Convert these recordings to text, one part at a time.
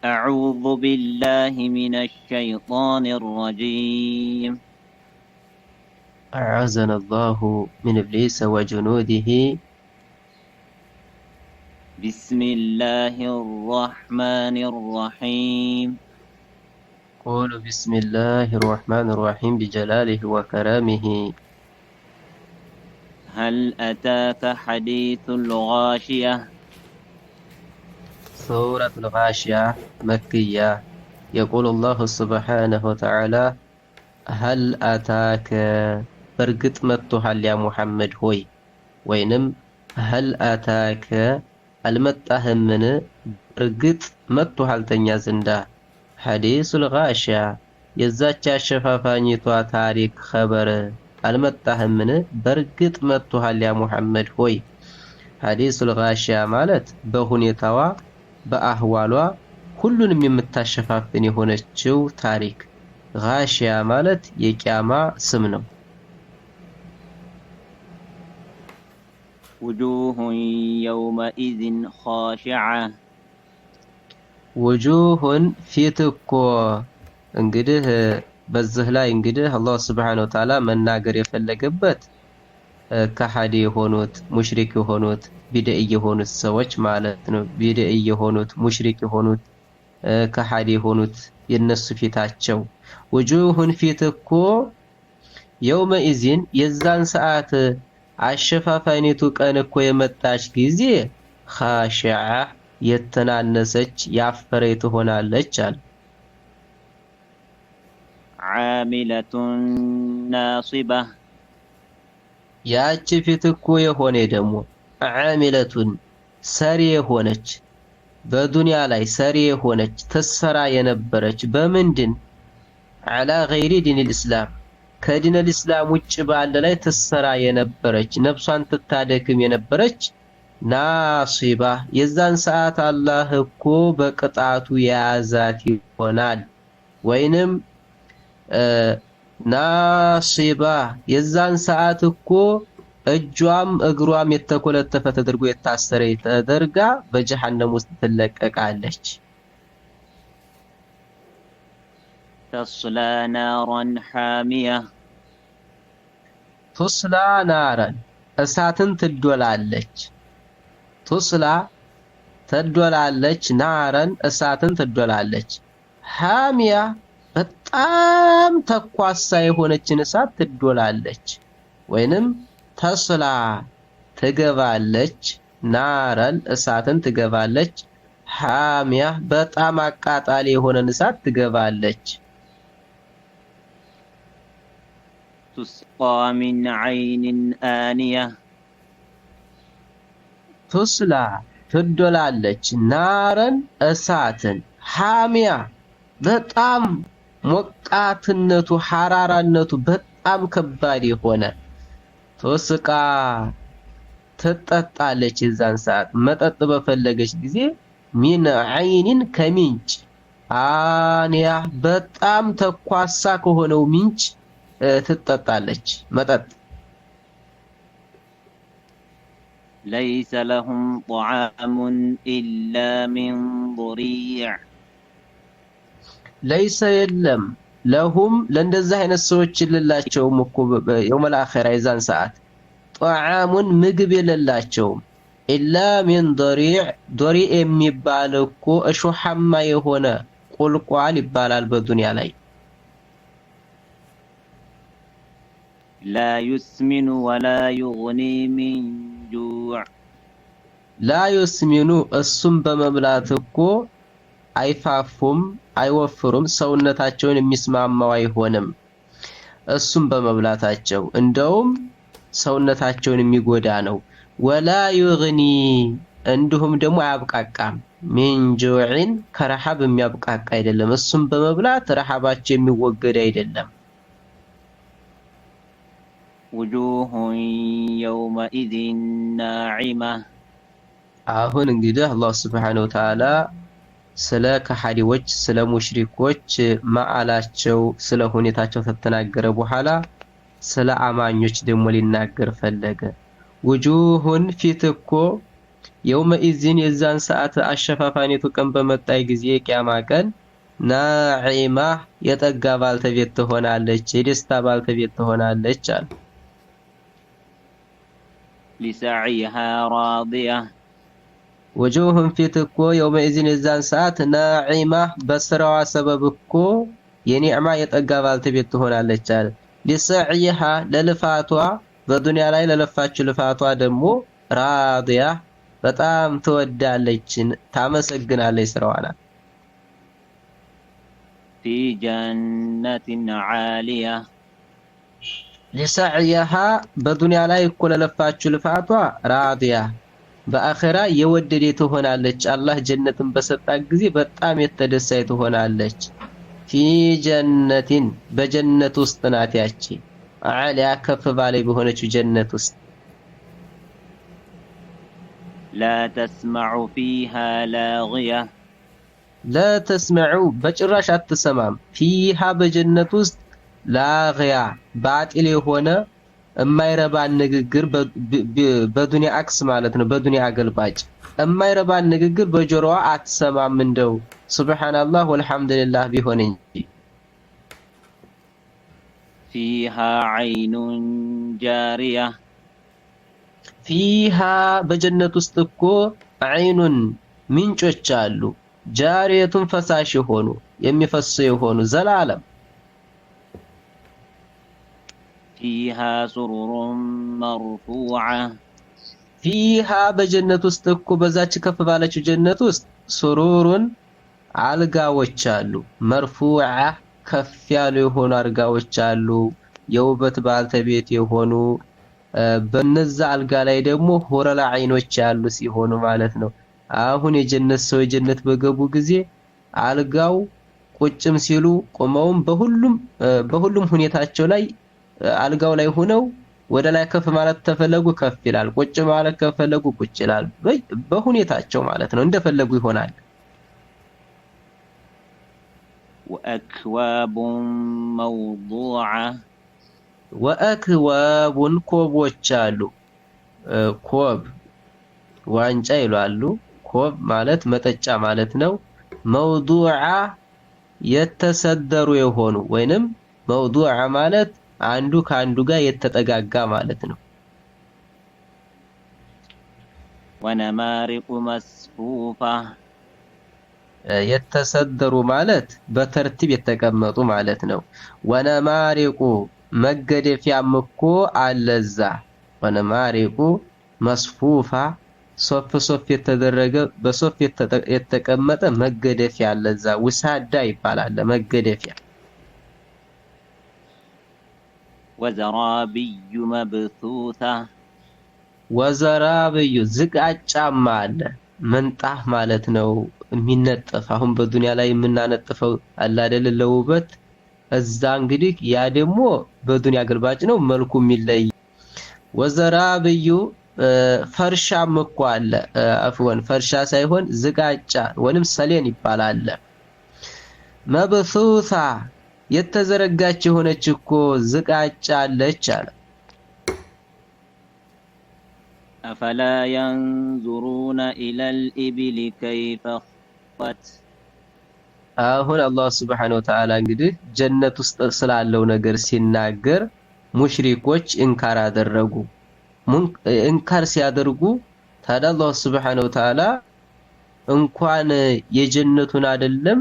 أعوذ بالله من الشيطان الرجيم. أعاذنا الله من إبليس وجنوده. بسم الله الرحمن الرحيم. قولوا بسم الله الرحمن الرحيم بجلاله وكرامه. هل أتاك حديث الغاشية؟ سورة الغاشية مكية. يقول الله سبحانه وتعالى هل أتاك برقت متوها يا محمد هوي وينم هل أتاك المتهم من برقت متوها لتنيا زندا حديث الغاشية يزاچ شفافانيتوا تاريخ خبر المتهم من برقت متوها يا محمد هوي حديث الغاشية مالت بهونيتوا በአህዋሏ ሁሉንም የምታሸፋፍን የሆነችው ታሪክ ጋሺያ ማለት የቂያማ ስም ነው። وجوه يومئذ خاشعة. وجوهን ፊት እኮ እንግዲህ በዚህ ላይ እንግዲህ አላህ Subhanahu Wa Ta'ala መናገር የፈለገበት ከሃዲ የሆኑት ሙሽሪክ የሆኑት ቢድዒ የሆኑት ሰዎች ማለት ነው። ቢድዒ የሆኑት ሙሽሪክ የሆኑት ከሃዲ የሆኑት የነሱ ፊታቸው وجوهን ፊት እኮ የውመኢዚን የዛን ሰዓት አሸፋፋይነቱ ቀን እኮ የመጣች ጊዜ خاشعة የተናነሰች ያፈረ ትሆናለች አለ። عاملة ناصبة. ያቺ ፊት እኮ የሆነ ደግሞ ዓሚለቱን ሰሪ የሆነች በዱንያ ላይ ሰሪ የሆነች ተሰራ የነበረች በምንድን على غير دين الإسلام ከዲን الإسلام ውጭ ባለ ላይ ተሰራ የነበረች ነፍሷን ተታደክም የነበረች ናሲባ የዛን ሰዓት አላህ እኮ በቅጣቱ ያዛት ይሆናል። ወይንም ናሲባ የዛን ሰዓት እኮ እጇም እግሯም የተኮለተፈ ተደርጎ የታሰረ ተደርጋ በጀሃነም ውስጥ ትለቀቃለች። تصلى نارا حامية. تصلى نارا እሳትን ትዶላለች። تصلى ትዶላለች ናረን እሳትን ትዶላለች። ሐሚያ በጣም ተኳሳ የሆነችን እሳት ትዶላለች። ወይንም ተስላ ትገባለች ናረን እሳትን ትገባለች። ሐሚያ በጣም አቃጣሊ የሆነን እሳት ትገባለች። تسقى من عين آنية. ቱስላ ትዶላለች ናረን እሳትን ሐሚያ በጣም ሞቃትነቱ ሐራራነቱ በጣም ከባድ የሆነ ቱስቃ ትጠጣለች። የዛን ሰዓት መጠጥ በፈለገች ጊዜ ሚን አይኒን ከምንጭ አንያ በጣም ተኳሳ ከሆነው ምንጭ ትጠጣለች መጠጥ። ليس لهم طعام إلا من ضريع. ليس የለም ለሁም ለእንደዚህ አይነት ሰዎች የሌላቸውም እኮ የውመል አኺራ የዛን ሰዓት ጣዓሙን ምግብ የሌላቸውም ኢላ ሚን ضريع ضريع የሚባል እኮ እሾሃማ የሆነ ቁልቋል ይባላል በዱንያ ላይ። لا يسمن ولا يغني من جوع. لا يسمن እሱም በመብላት እኮ አይፋፉም አይወፍሩም ሰውነታቸውን የሚስማማው አይሆንም። እሱም በመብላታቸው እንደውም ሰውነታቸውን የሚጎዳ ነው። ወላ ይግኒ እንዲሁም ደግሞ አያብቃቃም። ሚን ጁዕን ከረሃብ የሚያብቃቃ አይደለም። እሱም በመብላት ረሃባቸው የሚወገድ አይደለም። وجوه يومئذ ناعمة. አሁን እንግዲህ አላህ Subhanahu Wa Ta'ala ስለ ከሃዲዎች ስለ ሙሽሪኮች ማዓላቸው ስለ ሁኔታቸው ተተናገረ በኋላ ስለ አማኞች ደግሞ ሊናገር ፈለገ። وجوهን ፊት እኮ የውመኢዝን የዛን ሰዓት አሸፋፋኒቱ ቀን በመጣይ ጊዜ ቂያማ ቀን ናዒማ የጠጋ ባልተቤት ትሆናለች፣ የደስታ ባልተቤት ትሆናለች አለ። لسعيها راضية ወጁሁም ፊት እኮ የውመኢዝን የዛን ሰዓት ናዒማ በስራዋ ሰበብ እኮ የኒዕማ የጠጋ ባልተቤት ትሆናለች አለ። ሊሰዕይሃ ለልፋቷ በዱንያ ላይ ለለፋችው ልፋቷ ደግሞ ራዲያ በጣም ትወዳለች ታመሰግናለች ስራዋና። في جنة عالية ሊሰዕይሃ በዱንያ ላይ እኮ ለለፋችው ልፋቷ ራዲያ በአኺራ የወደደ ትሆናለች። አላህ ጀነትን በሰጣት ጊዜ በጣም የተደሳይ ትሆናለች። ፊ ጀነቲን በጀነት ውስጥ ናት ያቺ ዓሊያ ከፍ ባለ በሆነችው ጀነት ውስጥ لا تسمع فيها لاغية لا تسمع በጭራሽ አትሰማም ፊሃ በጀነት ውስጥ ላግያ ባጢል የሆነ የማይረባን ንግግር በዱንያ አክስ ማለት ነው። በዱንያ አገልባጭ የማይረባን ንግግር በጆሮዋ አትሰማም። እንደው ሱብሃንአላህ ወልሐምዱሊላህ ቢሆን እንጂ فيها عين جارية ፊሃ በጀነት ውስጥ እኮ ዐይኑን ምንጮች አሉ፣ ጃሪየቱን ፈሳሽ የሆኑ የሚፈሱ የሆኑ ዘላለም። فيها سرر مرفوعة ፊሃ በጀነት ውስጥ እኮ በዛች ከፍ ባለችው ጀነት ውስጥ ሱሩሩን አልጋዎች አሉ፣ መርፉዓ ከፍ ያሉ የሆኑ አልጋዎች አሉ፣ የውበት ባልተቤት የሆኑ በነዛ አልጋ ላይ ደግሞ ሆረላ አይኖች ያሉ ሲሆኑ ማለት ነው። አሁን የጀነት ሰው የጀነት በገቡ ጊዜ አልጋው ቁጭም ሲሉ ቆመውም በሁሉም ሁኔታቸው ላይ አልጋው ላይ ሆነው ወደ ላይ ከፍ ማለት ተፈለጉ ከፍ ይላል፣ ቁጭ ማለት ከፈለጉ ቁጭ ይላል። በሁኔታቸው ማለት ነው እንደፈለጉ ይሆናል። وأكواب موضوعة ወአክዋቡን ኮቦች አሉ። ኮብ ዋንጫ ይላሉ። ኮብ ማለት መጠጫ ማለት ነው። መውዱዓ የተሰደሩ የሆኑ ወይንም መውዱዓ ማለት አንዱ ካንዱ ጋር የተጠጋጋ ማለት ነው። ونمارق مصفوفة የተሰደሩ ማለት በተርቲብ የተቀመጡ ማለት ነው። ወነማሪቁ መገደፊያም እኮ አለዛ። ወነማሪቁ መስፉፋ ሶፍ የተደረገ በሶፍ የተቀመጠ መገደፊያ አለዛ። ውሳዳ ይባላል መገደፊያ። وزرابي مبثوثة ወዘራብዩ ዝቃጫማ አለ። ምንጣፍ ማለት ነው የሚነጠፍ። አሁን በዱንያ ላይ የምናነጥፈው አለ አይደል ለውበት። እዛ እንግዲህ ያ ደግሞ በዱንያ ግልባጭ ነው መልኩ የሚለይ። ወዘራብዩ ፈርሻም እኮ አለ። አፍወን ፈርሻ ሳይሆን ዝቃጫ ወንም ሰሌን ይባላል። መብሱሳ የተዘረጋች የሆነች እኮ ዝቃጫ አለች አለ። أفلا ينظرون إلى الإبل كيف خلقت አሁን አላህ Subhanahu Wa Ta'ala እንግዲህ ጀነት ውስጥ ስላለው ነገር ሲናገር ሙሽሪኮች እንካር አደረጉ። እንካር ሲያደርጉ ታዲያ አላህ Subhanahu Wa Ta'ala እንኳን የጀነቱን አይደለም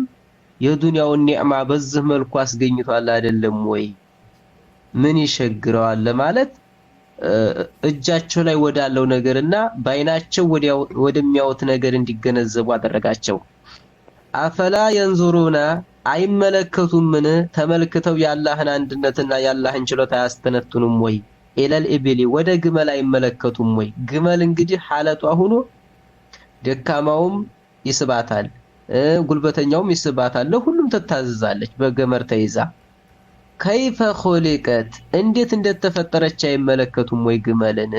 የዱንያውን ኒዕማ በዚህ መልኩ አስገኝቷል አይደለም ወይ ምን ይሸግረዋል ለማለት እጃቸው ላይ ወዳለው ነገርና ባይናቸው ወደሚያዩት ነገር እንዲገነዘቡ አደረጋቸው። አፈላ የንዙሩና አይመለከቱምን ተመልክተው ያላህን አንድነትና ያላህን ችሎታ ያስተነትኑም ወይ? ኢለል ኢብሊ ወደ ግመል አይመለከቱም ወይ? ግመል እንግዲህ ሐለቷ ሆኖ ደካማውም ይስባታል፣ ጉልበተኛውም ይስባታል፣ ለሁሉም ትታዘዛለች በገመር ተይዛ። ከይፈ ኹሊቀት እንዴት እንደተፈጠረች አይመለከቱም ወይ ግመልን?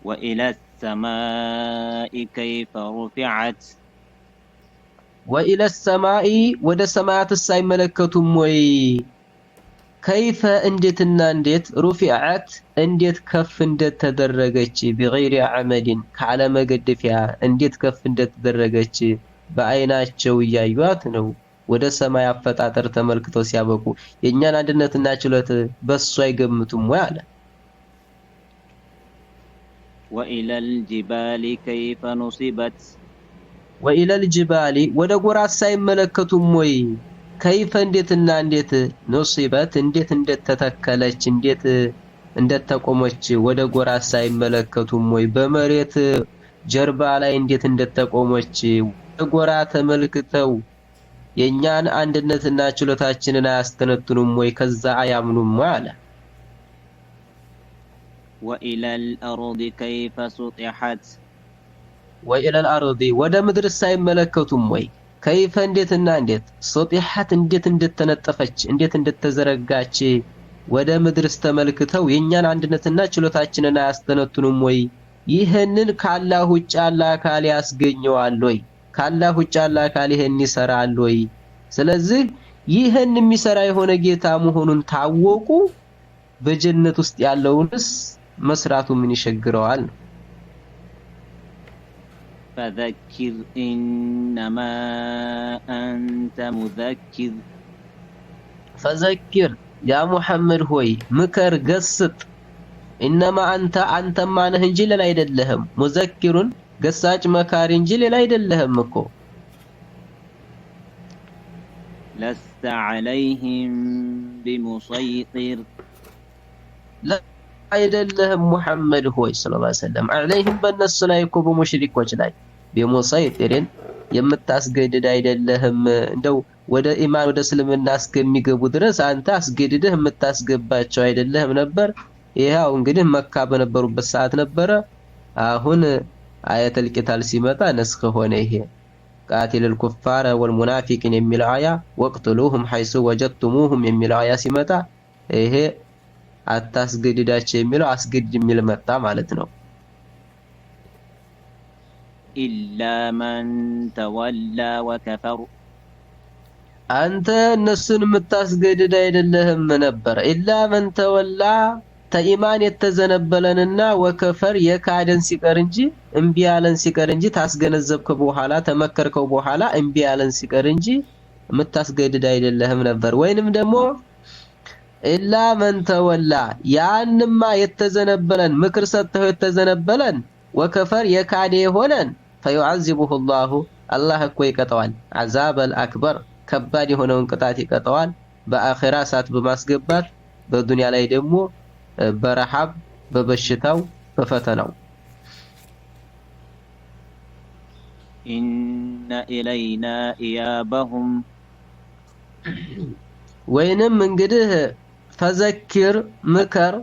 وإلى السماء كيف رفعت ወኢለ ሰማኢ ወደ ሰማያትስ አይመለከቱም ወይ? ከይፈ እንዴትና እንዴት ሩፊዓት እንዴት ከፍ እንደተደረገች ቢገይሪ አመድን ካለመገደፊያ እንዴት ከፍ እንደተደረገች በአይናቸው እያዩት ነው። ወደ ሰማይ አፈጣጠር ተመልክተው ሲያበቁ የኛን አንድነትና ችሎት በሱ አይገምቱም ወይ አለ። ወኢለል ጂባሊ ከይፈ ኑሲበት ወኢለል ጂባሊ ወደ ጎራት ሳይመለከቱም ወይ ከይፈ እንዴትና እንዴት ኑሲበት እንዴት እንደተተከለች እንዴት እንደተቆመች ወደ ጎራት ሳይመለከቱም ወይ በመሬት ጀርባ ላይ እንዴት እንደተቆመች ወደ ጎራ ተመልክተው የኛን አንድነትና ችሎታችንን አያስተነትኑም ወይ ከዛ አያምኑም ወይ አለ። ወኢለል አርዲ ከይፈ ሱጢሐት ወኢለል አርዲ ወደ ምድር ሳይመለከቱም ወይ ከይፈ እንዴትና እንዴት ሱጢሐት እንዴት እንደተነጠፈች እንዴት እንደተዘረጋች ወደ ምድር ተመልክተው የኛን አንድነትና ችሎታችንን አያስተነትኑም ወይ? ይህንን ካላህ ውጭ ያለ አካል ያስገኘዋል ወይ? ካላህ ውጭ ያለ አካል ይሄን ይሰራል ወይ? ስለዚህ ይህን የሚሰራ የሆነ ጌታ መሆኑን ታወቁ በጀነት ውስጥ ያለውንስ መስራቱ ምን ይሸግረዋል? ፈዘኪር ኢነማ አንተ ሙዘኪር ፈዘኪር ያ ሙሐመድ ሆይ ምከር ገስጥ ኢነማ አንተማ ነህ እንጂ ሌላ አይደለህም ሙዘኪሩን ገሳጭ መካሪ እንጂ ሌላ አይደለህም እኮ ለስተ ዐለይሂም ቢሙሰይጢር አይደለህም ሙሐመድ ሆይ ሰለላሁ ዐለይሂ ወሰለም ዐለይሂም በነሱ ላይ እኮ በሙሽሪኮች ላይ ቢሙሰይጢርን የምታስገድድ አይደለህም እንደው ወደ ኢማን ወደ እስልምና እስከሚገቡ ድረስ አንተ አስገድደህ የምታስገባቸው አይደለህም ነበር። ይሄው እንግዲህ መካ በነበሩበት ሰዓት ነበረ። አሁን አያተል ቂታል ሲመጣ ነስኽ ሆነ። ይሄ ቃቲለል ኩፋረ ወልሙናፊቂን የሚለው አያ ወቅትሉሁም ሐይሱ ወጀድቱሙሁም የሚለው አያ ሲመጣ ይሄ አታስገድዳቸው የሚለው አስገድድ የሚል መጣ ማለት ነው። ኢላ መን ተወላ ወከፈር አንተ እነሱን የምታስገድድ አይደለህም ነበር። ኢላ መን ተወላ ተኢማን የተዘነበለንና ወከፈር የካደን ሲቀር እንጂ እምቢ ያለን ሲቀር እንጂ ታስገነዘብከው በኋላ ተመከርከው በኋላ እምቢ ያለን ሲቀር እንጂ የምታስገድድ አይደለህም ነበር። ወይንም ደግሞ ኢላ መን ተወላ ያንማ የተዘነበለን ምክር ሰጥተው የተዘነበለን ወከፈር የካደ የሆነን ፈዩዐዚቡሁ አላህ እኮ ይቀጠዋል። ዐዛበል አክበር ከባድ የሆነውን ቅጣት ይቀጠዋል በአኺራ እሳት በማስገባት በዱንያ ላይ ደግሞ በረሃብ በበሽታው በፈተናው። ኢነ ኢለይና ኢያበሁም ወይንም እንግዲህ ፈዘኪር ምከር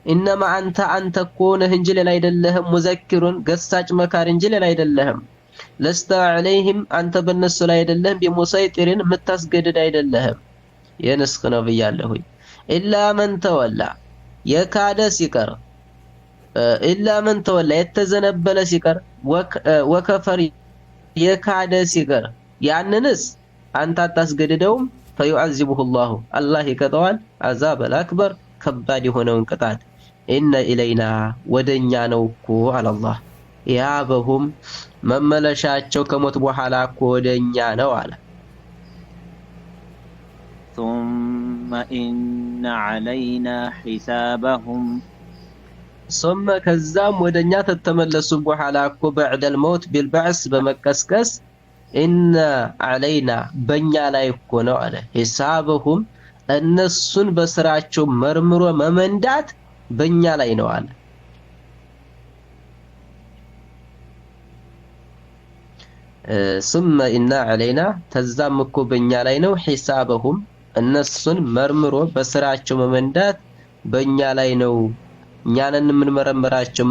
ኢነማ አንተ እኮ ነህ እንጂ ሌላ አይደለህም ሙዘኪሩን ገሳጭ መካሪ እንጂ ሌላ አይደለህም። ለስተ ዐለይሂም አንተ በነሱ ላይ አይደለህም ቢሙሰይጢሪን የምታስገድድ አይደለህም። የንስኽ ነው ብያለሁ። ኢላ መን ተወላ የካደ ሲቀር ኢላ መን ተወላ የተዘነበለ ሲቀር ወከፈር የካደ ሲቀር ያንንስ አንተ አታስገድደውም። ፈዩዐዚቡሁ አላህ ይቀጠዋል ዐዛበል አክበር ከባድ የሆነውን ቅጣት። ኢነ ኢለይና ወደኛ ነው እኮ አላህ ያበሁም መመለሻቸው ከሞት በኋላ እኮ ወደኛ ነው አለ። ثم إن علينا حسابهم ثم ከዛም ወደኛ ተተመለሱ በኋላ እኮ በዕደል ሞት ቢልበዕስ በመቀስቀስ ኢነ ዐለይና በእኛ ላይ እኮ ነው አለ። ሂሳበሁም እነሱን በስራቸው መርምሮ መመንዳት በእኛ ላይ ነው አለ። ثم إن علينا ተዛም እኮ በእኛ ላይ ነው ሂሳበሁም እነሱን መርምሮ በስራቸው መመንዳት በእኛ ላይ ነው። እኛንን የምንመረምራቸው